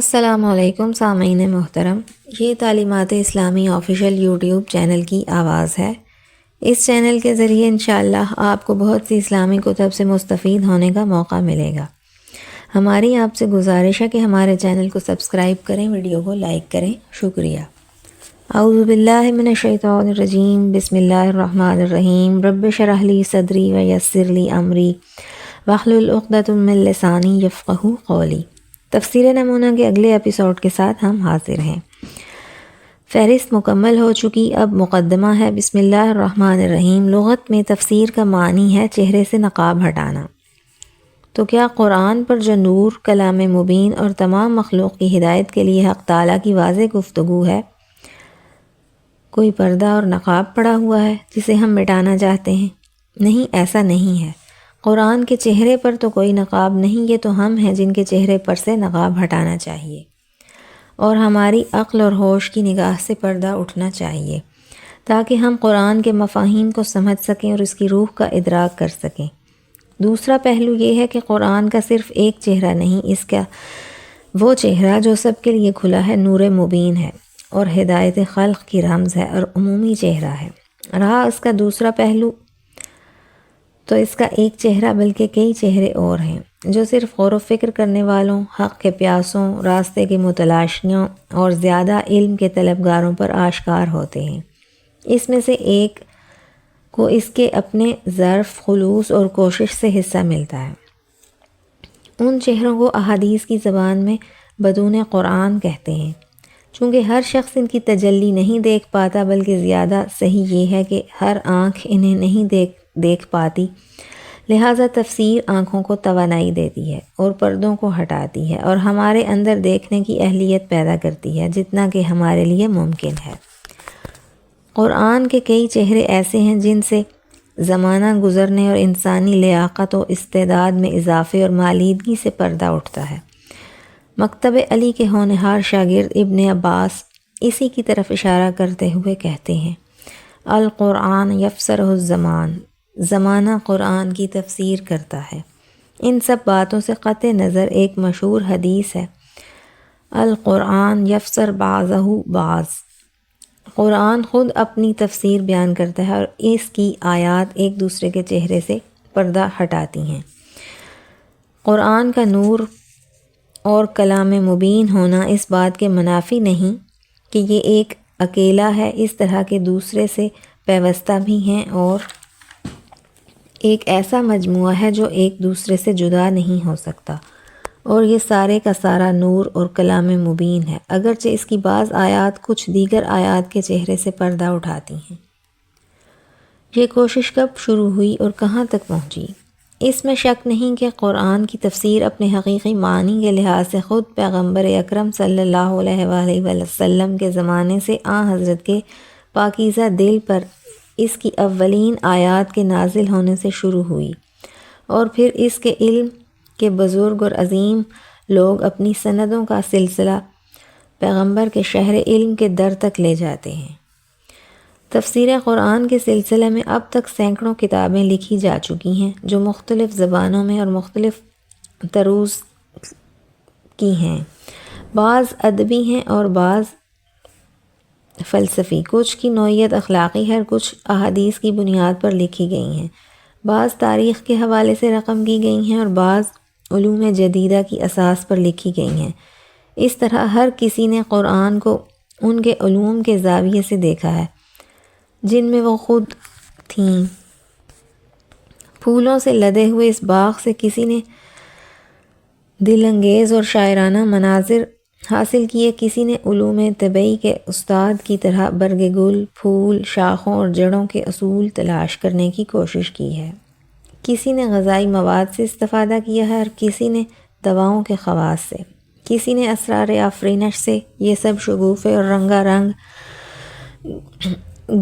السلام علیکم سامعین محترم، یہ تعلیمات اسلامی آفیشیل یوٹیوب چینل کی آواز ہے۔ اس چینل کے ذریعے انشاءاللہ آپ کو بہت سی اسلامی کتب سے مستفید ہونے کا موقع ملے گا۔ ہماری آپ سے گزارش ہے کہ ہمارے چینل کو سبسکرائب کریں، ویڈیو کو لائک کریں۔ شکریہ۔ اعوذ باللہ من الشیطان الرجیم، بسم اللہ الرحمن الرحیم۔ رب اشرح لی صدری ویسر لی امری واحلل عقدۃ من لسانی یفقہوا قولی۔ تفسیر نمونہ کے اگلے ایپیسوڈ کے ساتھ ہم حاضر ہیں۔ فہرست مکمل ہو چکی، اب مقدمہ ہے۔ بسم اللہ الرحمن الرحیم۔ لغت میں تفسیر کا معنی ہے چہرے سے نقاب ہٹانا۔ تو کیا قرآن پر جو نور، کلام مبین اور تمام مخلوق کی ہدایت کے لیے حق تعالیٰ کی واضح گفتگو ہے، کوئی پردہ اور نقاب پڑا ہوا ہے جسے ہم مٹانا چاہتے ہیں؟ نہیں، ایسا نہیں ہے۔ قرآن کے چہرے پر تو کوئی نقاب نہیں، یہ تو ہم ہیں جن کے چہرے پر سے نقاب ہٹانا چاہیے، اور ہماری عقل اور ہوش کی نگاہ سے پردہ اٹھنا چاہیے تاکہ ہم قرآن کے مفاہیم کو سمجھ سکیں اور اس کی روح کا ادراک کر سکیں۔ دوسرا پہلو یہ ہے کہ قرآن کا صرف ایک چہرہ نہیں، اس کا وہ چہرہ جو سب کے لیے کھلا ہے، نور مبین ہے اور ہدایت خلق کی رمز ہے اور عمومی چہرہ ہے۔ رہا اس کا دوسرا پہلو، تو اس کا ایک چہرہ بلکہ کئی چہرے اور ہیں جو صرف غور و فکر کرنے والوں، حق کے پیاسوں، راستے کے متلاشیوں اور زیادہ علم کے طلبگاروں پر آشکار ہوتے ہیں۔ اس میں سے ایک کو اس کے اپنے ظرف، خلوص اور کوشش سے حصہ ملتا ہے۔ ان چہروں کو احادیث کی زبان میں بدون قرآن کہتے ہیں۔ چونکہ ہر شخص ان کی تجلی نہیں دیکھ پاتا، بلکہ زیادہ صحیح یہ ہے کہ ہر آنکھ انہیں نہیں دیکھ پاتی، لہٰذا تفسیر آنکھوں کو توانائی دیتی ہے اور پردوں کو ہٹاتی ہے اور ہمارے اندر دیکھنے کی اہلیت پیدا کرتی ہے جتنا کہ ہمارے لیے ممکن ہے۔ قرآن کے کئی چہرے ایسے ہیں جن سے زمانہ گزرنے اور انسانی لیاقت و استعداد میں اضافے اور مالیدگی سے پردہ اٹھتا ہے۔ مکتب علی کے ہونہار شاگرد ابن عباس اسی کی طرف اشارہ کرتے ہوئے کہتے ہیں، القرآن یفسرہ الزمان، زمانہ قرآن کی تفسیر کرتا ہے۔ ان سب باتوں سے قطع نظر ایک مشہور حدیث ہے، القرآن یفسر بعضہ بعض، قرآن خود اپنی تفسیر بیان کرتا ہے اور اس کی آیات ایک دوسرے کے چہرے سے پردہ ہٹاتی ہیں۔ قرآن کا نور اور کلام مبین ہونا اس بات کے منافی نہیں کہ یہ ایک اکیلا ہے، اس طرح کے دوسرے سے پیوستہ بھی ہیں اور ایک ایسا مجموعہ ہے جو ایک دوسرے سے جدا نہیں ہو سکتا، اور یہ سارے کا سارا نور اور کلام مبین ہے، اگرچہ اس کی بعض آیات کچھ دیگر آیات کے چہرے سے پردہ اٹھاتی ہیں۔ یہ کوشش کب شروع ہوئی اور کہاں تک پہنچی؟ اس میں شک نہیں کہ قرآن کی تفسیر اپنے حقیقی معنی کے لحاظ سے خود پیغمبر اکرم صلی اللہ علیہ وآلہ وسلم کے زمانے سے حضرت کے پاکیزہ دل پر اس کی اولین آیات کے نازل ہونے سے شروع ہوئی، اور پھر اس کے علم کے بزرگ اور عظیم لوگ اپنی سندوں کا سلسلہ پیغمبر کے شہر علم کے در تک لے جاتے ہیں۔ تفسیر قرآن کے سلسلے میں اب تک سینکڑوں کتابیں لکھی جا چکی ہیں جو مختلف زبانوں میں اور مختلف طروز کی ہیں، بعض ادبی ہیں اور بعض فلسفی، کچھ کی نوعیت اخلاقی ہے، کچھ احادیث کی بنیاد پر لکھی گئی ہیں، بعض تاریخ کے حوالے سے رقم کی گئی ہیں اور بعض علوم جدیدہ کی اساس پر لکھی گئی ہیں۔ اس طرح ہر کسی نے قرآن کو ان کے علوم کے زاویے سے دیکھا ہے جن میں وہ خود تھیں۔ پھولوں سے لدے ہوئے اس باغ سے کسی نے دل انگیز اور شاعرانہ مناظر حاصل کیے، کسی نے علوم طبعی کے استاد کی طرح برگ گل، پھول، شاخوں اور جڑوں کے اصول تلاش کرنے کی کوشش کی ہے، کسی نے غذائی مواد سے استفادہ کیا ہے اور کسی نے دواؤں کے خواص سے، کسی نے اسرار آفرینش سے یہ سب شگوفے اور رنگا رنگ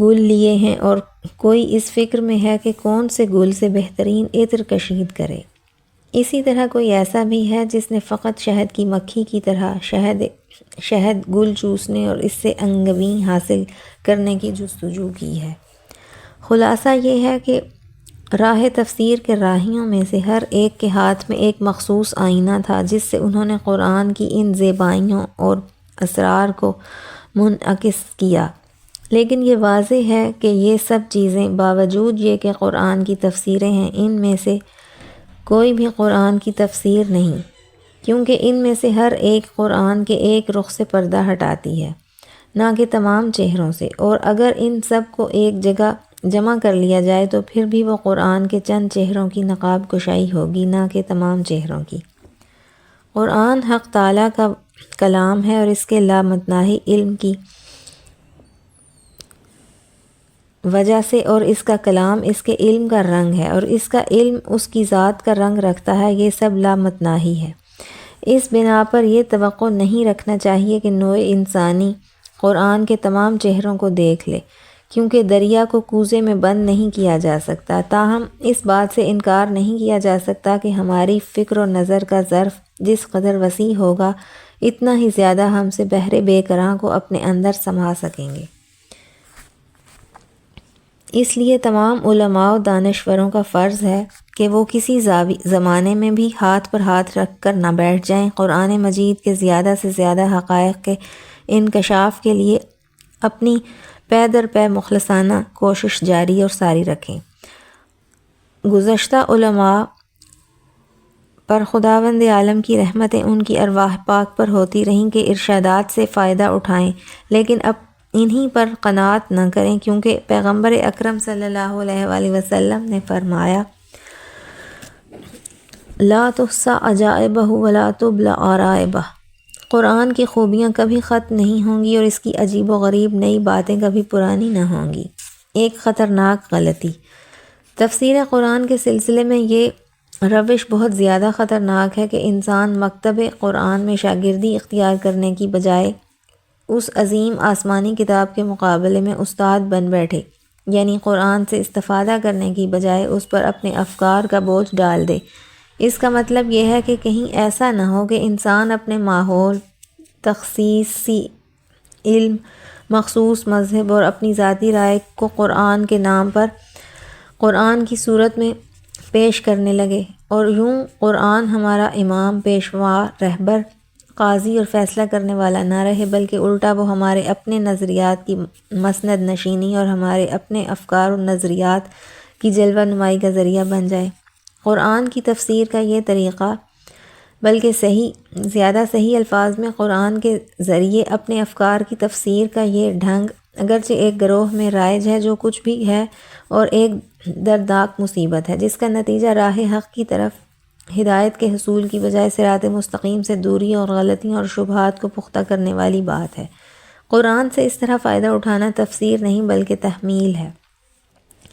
گل لیے ہیں، اور کوئی اس فکر میں ہے کہ کون سے گل سے بہترین عطر کشید کرے۔ اسی طرح کوئی ایسا بھی ہے جس نے فقط شہد کی مکھی کی طرح شہد گل چوسنے اور اس سے انگبی حاصل کرنے کی جستجو کی ہے۔ خلاصہ یہ ہے کہ راہ تفسیر کے راہیوں میں سے ہر ایک کے ہاتھ میں ایک مخصوص آئینہ تھا جس سے انہوں نے قرآن کی ان زیبائیوں اور اسرار کو منعکس کیا، لیکن یہ واضح ہے کہ یہ سب چیزیں باوجود یہ کہ قرآن کی تفسیریں ہیں، ان میں سے کوئی بھی قرآن کی تفسیر نہیں، کیونکہ ان میں سے ہر ایک قرآن کے ایک رخ سے پردہ ہٹاتی ہے، نہ کہ تمام چہروں سے، اور اگر ان سب کو ایک جگہ جمع کر لیا جائے تو پھر بھی وہ قرآن کے چند چہروں کی نقاب کشائی ہوگی، نہ کہ تمام چہروں کی۔ قرآن حق تعالیٰ کا کلام ہے اور اس کے لامتناہی علم کی وجہ سے، اور اس کا کلام اس کے علم کا رنگ ہے اور اس کا علم اس کی ذات کا رنگ رکھتا ہے، یہ سب لامتناہی ہے۔ اس بنا پر یہ توقع نہیں رکھنا چاہیے کہ نوع انسانی قرآن کے تمام چہروں کو دیکھ لے، کیونکہ دریا کو کوزے میں بند نہیں کیا جا سکتا۔ تاہم اس بات سے انکار نہیں کیا جا سکتا کہ ہماری فکر و نظر کا ظرف جس قدر وسیع ہوگا، اتنا ہی زیادہ ہم سے بحر بے کراں کو اپنے اندر سما سکیں گے۔ اس لیے تمام علماء و دانشوروں کا فرض ہے کہ وہ کسی زمانے میں بھی ہاتھ پر ہاتھ رکھ کر نہ بیٹھ جائیں، قرآن مجید کے زیادہ سے زیادہ حقائق کے انکشاف کے لیے اپنی پے در پے مخلصانہ کوشش جاری اور ساری رکھیں۔ گزشتہ علماء پر خداوند عالم کی رحمتیں ان کی ارواح پاک پر ہوتی رہیں کہ ارشادات سے فائدہ اٹھائیں، لیکن اب انہی پر قناعت نہ کریں، کیونکہ پیغمبر اکرم صلی اللہ علیہ وآلہ وسلم نے فرمایا، لا تحصی عجائبہ ولا تبلی عرائبہ، قرآن کی خوبیاں کبھی ختم نہیں ہوں گی اور اس کی عجیب و غریب نئی باتیں کبھی پرانی نہ ہوں گی۔ ایک خطرناک غلطی۔ تفسیر قرآن کے سلسلے میں یہ روش بہت زیادہ خطرناک ہے کہ انسان مکتب قرآن میں شاگردی اختیار کرنے کی بجائے اس عظیم آسمانی کتاب کے مقابلے میں استاد بن بیٹھے، یعنی قرآن سے استفادہ کرنے کی بجائے اس پر اپنے افکار کا بوجھ ڈال دے۔ اس کا مطلب یہ ہے کہ کہیں ایسا نہ ہو کہ انسان اپنے ماحول، تخصیصی علم، مخصوص مذہب اور اپنی ذاتی رائے کو قرآن کے نام پر قرآن کی صورت میں پیش کرنے لگے، اور یوں قرآن ہمارا امام، پیشوا، رہبر، قاضی اور فیصلہ کرنے والا نہ رہے، بلکہ الٹا وہ ہمارے اپنے نظریات کی مسند نشینی اور ہمارے اپنے افکار و نظریات کی جلوہ نمائی کا ذریعہ بن جائے۔ قرآن کی تفسیر کا یہ طریقہ، بلکہ زیادہ صحیح الفاظ میں قرآن کے ذریعے اپنے افکار کی تفسیر کا یہ ڈھنگ، اگرچہ ایک گروہ میں رائج ہے جو کچھ بھی ہے، اور ایک دردناک مصیبت ہے جس کا نتیجہ راہ حق کی طرف ہدایت کے حصول کی بجائے صراط مستقیم سے دوری اور غلطیوں اور شبہات کو پختہ کرنے والی بات ہے۔ قرآن سے اس طرح فائدہ اٹھانا تفسیر نہیں بلکہ تحمیل ہے،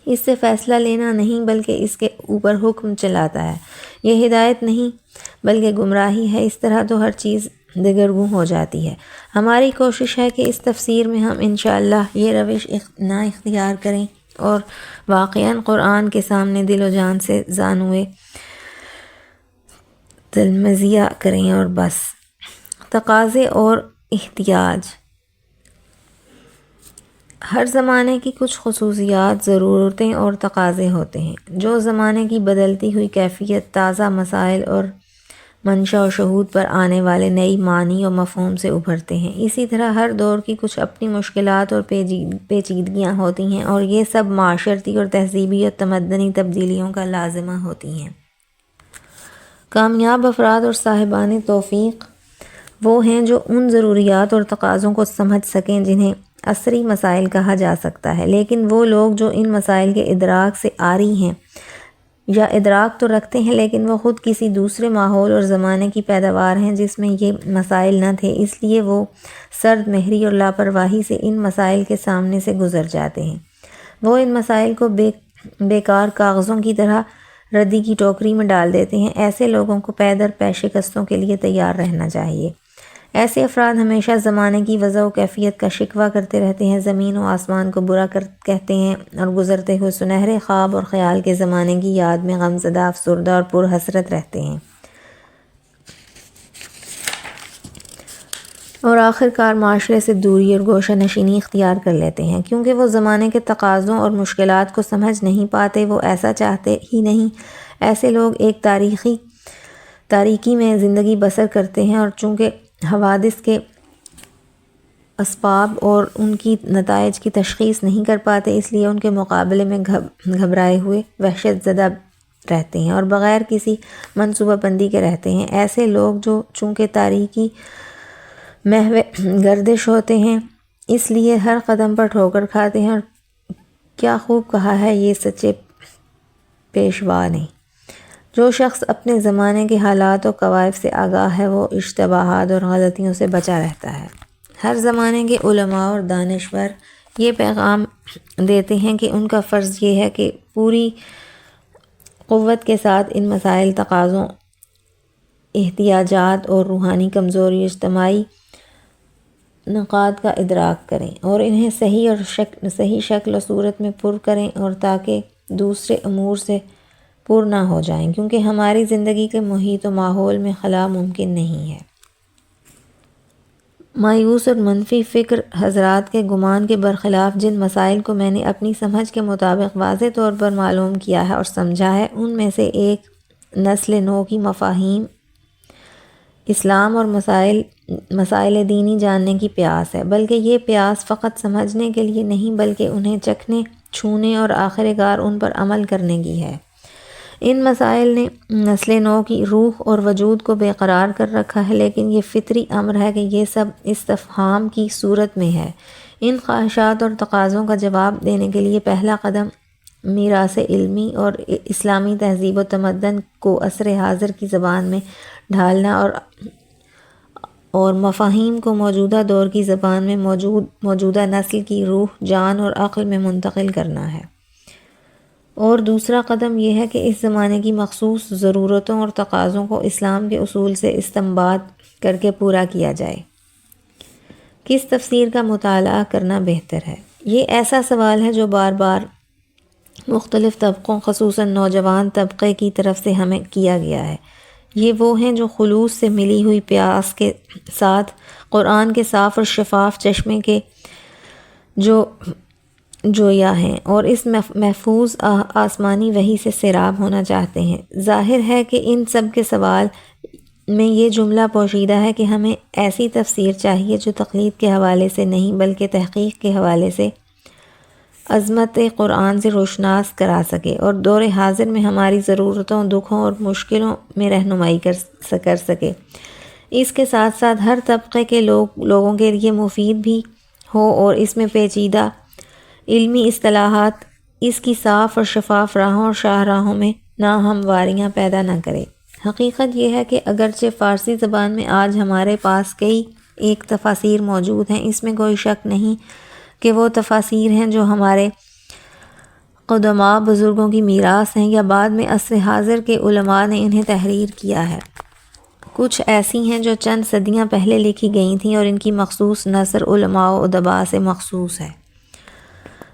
اس سے فیصلہ لینا نہیں بلکہ اس کے اوپر حکم چلاتا ہے۔ یہ ہدایت نہیں بلکہ گمراہی ہے۔ اس طرح تو ہر چیز دگرگوں ہو جاتی ہے۔ ہماری کوشش ہے کہ اس تفسیر میں ہم انشاءاللہ یہ روش نہ اختیار کریں اور واقعاً قرآن کے سامنے دل و جان سے زانوئے تلمذیہ کریں اور بس۔ تقاضے اور احتیاج۔ ہر زمانے کی کچھ خصوصیات، ضرورتیں اور تقاضے ہوتے ہیں جو زمانے کی بدلتی ہوئی کیفیت، تازہ مسائل اور منشا و شہود پر آنے والے نئی معنی و مفہوم سے ابھرتے ہیں۔ اسی طرح ہر دور کی کچھ اپنی مشکلات اور پیچیدگیاں ہوتی ہیں، اور یہ سب معاشرتی اور تہذیبی اور تمدنی تبدیلیوں کا لازمہ ہوتی ہیں۔ کامیاب افراد اور صاحبان توفیق وہ ہیں جو ان ضروریات اور تقاضوں کو سمجھ سکیں جنہیں عصری مسائل کہا جا سکتا ہے، لیکن وہ لوگ جو ان مسائل کے ادراک سے عاری ہیں یا ادراک تو رکھتے ہیں لیکن وہ خود کسی دوسرے ماحول اور زمانے کی پیداوار ہیں جس میں یہ مسائل نہ تھے، اس لیے وہ سرد مہری اور لاپرواہی سے ان مسائل کے سامنے سے گزر جاتے ہیں۔ وہ ان مسائل کو بیکار کاغذوں کی طرح ردی کی ٹوکری میں ڈال دیتے ہیں۔ ایسے لوگوں کو پے در پے شکستوں کے لیے تیار رہنا چاہیے۔ ایسے افراد ہمیشہ زمانے کی وضع و کیفیت کا شکوہ کرتے رہتے ہیں، زمین و آسمان کو برا کہتے ہیں، اور گزرتے ہوئے سنہرے خواب اور خیال کے زمانے کی یاد میں غمزدہ، افسردہ اور پر حسرت رہتے ہیں۔ اور آخر کار معاشرے سے دوری اور گوشہ نشینی اختیار کر لیتے ہیں، کیونکہ وہ زمانے کے تقاضوں اور مشکلات کو سمجھ نہیں پاتے، وہ ایسا چاہتے ہی نہیں۔ ایسے لوگ ایک تاریکی میں زندگی بسر کرتے ہیں، اور چونکہ حوادث کے اسباب اور ان کی نتائج کی تشخیص نہیں کر پاتے، اس لیے ان کے مقابلے میں گھبرائے ہوئے وحشت زدہ رہتے ہیں اور بغیر کسی منصوبہ بندی کے رہتے ہیں۔ ایسے لوگ جو چونکہ تاریکی محو گردش ہوتے ہیں، اس لیے ہر قدم پر ٹھوکر کھاتے ہیں۔ اور کیا خوب کہا ہے یہ سچے پیشوا نے، جو شخص اپنے زمانے کے حالات و کوائف سے آگاہ ہے وہ اشتباہات اور غلطیوں سے بچا رہتا ہے۔ ہر زمانے کے علماء اور دانشور یہ پیغام دیتے ہیں کہ ان کا فرض یہ ہے کہ پوری قوت کے ساتھ ان مسائل، تقاضوں، احتیاجات اور روحانی کمزوری، اجتماعی نقاط کا ادراک کریں اور انہیں صحیح شکل و صورت میں پر کریں، اور تاکہ دوسرے امور سے پر نہ ہو جائیں، کیونکہ ہماری زندگی کے محیط و ماحول میں خلا ممکن نہیں ہے۔ مایوس اور منفی فکر حضرات کے گمان کے برخلاف جن مسائل کو میں نے اپنی سمجھ کے مطابق واضح طور پر معلوم کیا ہے اور سمجھا ہے، ان میں سے ایک نسل نو کی مفاہیم اسلام اور مسائل دینی جاننے کی پیاس ہے، بلکہ یہ پیاس فقط سمجھنے کے لیے نہیں بلکہ انہیں چکھنے، چھونے اور آخر کار ان پر عمل کرنے کی ہے۔ ان مسائل نے نسل نو کی روح اور وجود کو بے قرار کر رکھا ہے، لیکن یہ فطری امر ہے کہ یہ سب استفہام کی صورت میں ہے۔ ان خواہشات اور تقاضوں کا جواب دینے کے لیے پہلا قدم میراث علمی اور اسلامی تہذیب و تمدن کو عصر حاضر کی زبان میں ڈھالنا اور مفاہیم کو موجودہ دور کی زبان میں موجودہ نسل کی روح، جان اور عقل میں منتقل کرنا ہے۔ اور دوسرا قدم یہ ہے کہ اس زمانے کی مخصوص ضرورتوں اور تقاضوں کو اسلام کے اصول سے استنباط کر کے پورا کیا جائے۔ کس تفسیر کا مطالعہ کرنا بہتر ہے؟ یہ ایسا سوال ہے جو بار بار مختلف طبقوں، خصوصاً نوجوان طبقے کی طرف سے ہمیں کیا گیا ہے۔ یہ وہ ہیں جو خلوص سے ملی ہوئی پیاس کے ساتھ قرآن کے صاف اور شفاف چشمے کے جویا ہیں اور اس محفوظ آسمانی وحی سے سیراب ہونا چاہتے ہیں۔ ظاہر ہے کہ ان سب کے سوال میں یہ جملہ پوشیدہ ہے کہ ہمیں ایسی تفسیر چاہیے جو تقلید کے حوالے سے نہیں بلکہ تحقیق کے حوالے سے عظمت قرآن سے روشناس کرا سکے اور دور حاضر میں ہماری ضرورتوں، دکھوں اور مشکلوں میں رہنمائی کر سکے۔ اس کے ساتھ ساتھ ہر طبقے کے لوگوں کے لیے مفید بھی ہو اور اس میں پیچیدہ علمی اصطلاحات اس کی صاف اور شفاف راہوں اور شاہراہوں میں ناہمواریاں پیدا نہ کرے۔ حقیقت یہ ہے کہ اگرچہ فارسی زبان میں آج ہمارے پاس کئی ایک تفاسیر موجود ہیں، اس میں کوئی شک نہیں کہ وہ تفاسیر ہیں جو ہمارے قدماء بزرگوں کی میراث ہیں یا بعد میں عصر حاضر کے علماء نے انہیں تحریر کیا ہے۔ کچھ ایسی ہیں جو چند صدیاں پہلے لکھی گئی تھیں اور ان کی مخصوص نثر علماء و ادباء سے مخصوص ہے۔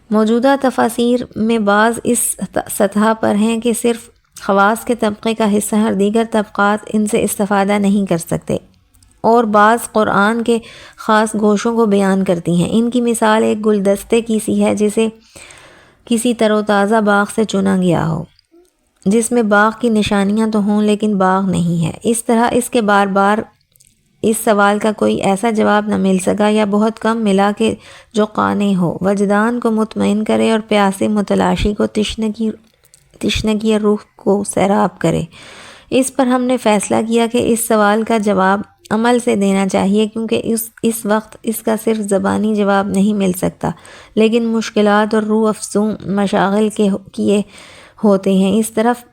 موجودہ تفاسیر میں بعض اس سطح پر ہیں کہ صرف خواص کے طبقے کا حصہ اور دیگر طبقات ان سے استفادہ نہیں کر سکتے، اور بعض قرآن کے خاص گوشوں کو بیان کرتی ہیں۔ ان کی مثال ایک گلدستے کی سی ہے جسے کسی تر و تازہ باغ سے چنا گیا ہو، جس میں باغ کی نشانیاں تو ہوں لیکن باغ نہیں ہے۔ اس طرح اس کے بار بار اس سوال کا کوئی ایسا جواب نہ مل سکا یا بہت کم ملا کہ جو قانع ہو، وجدان کو مطمئن کرے اور پیاسے متلاشی کو تشنگی روح کو سیراب کرے۔ اس پر ہم نے فیصلہ کیا کہ اس سوال کا جواب عمل سے دینا چاہیے، کیونکہ اس وقت اس کا صرف زبانی جواب نہیں مل سکتا، لیکن مشکلات اور روح افزوں مشاغل کیے ہوتے ہیں۔ اس طرف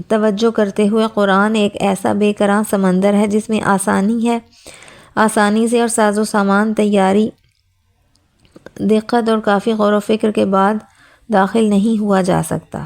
توجہ کرتے ہوئے قرآن ایک ایسا بے کراں سمندر ہے جس میں آسانی سے اور ساز و سامان تیاری، دقت اور کافی غور و فکر کے بعد داخل نہیں ہوا جا سکتا۔